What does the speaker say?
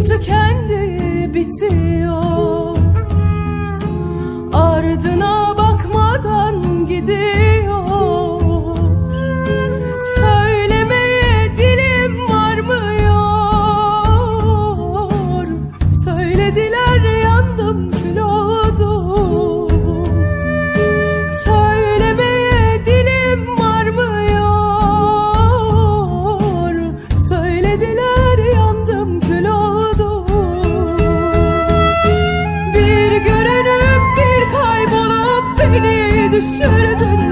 Tükendi, bitiyor. Ardına bakmadan gidiyor. Söylemeye dilim varmıyor. Söylediler, yandım, kül oldum. Söylemeye dilim varmıyor. Söylediler, yandım, kül oldum. Düşürdün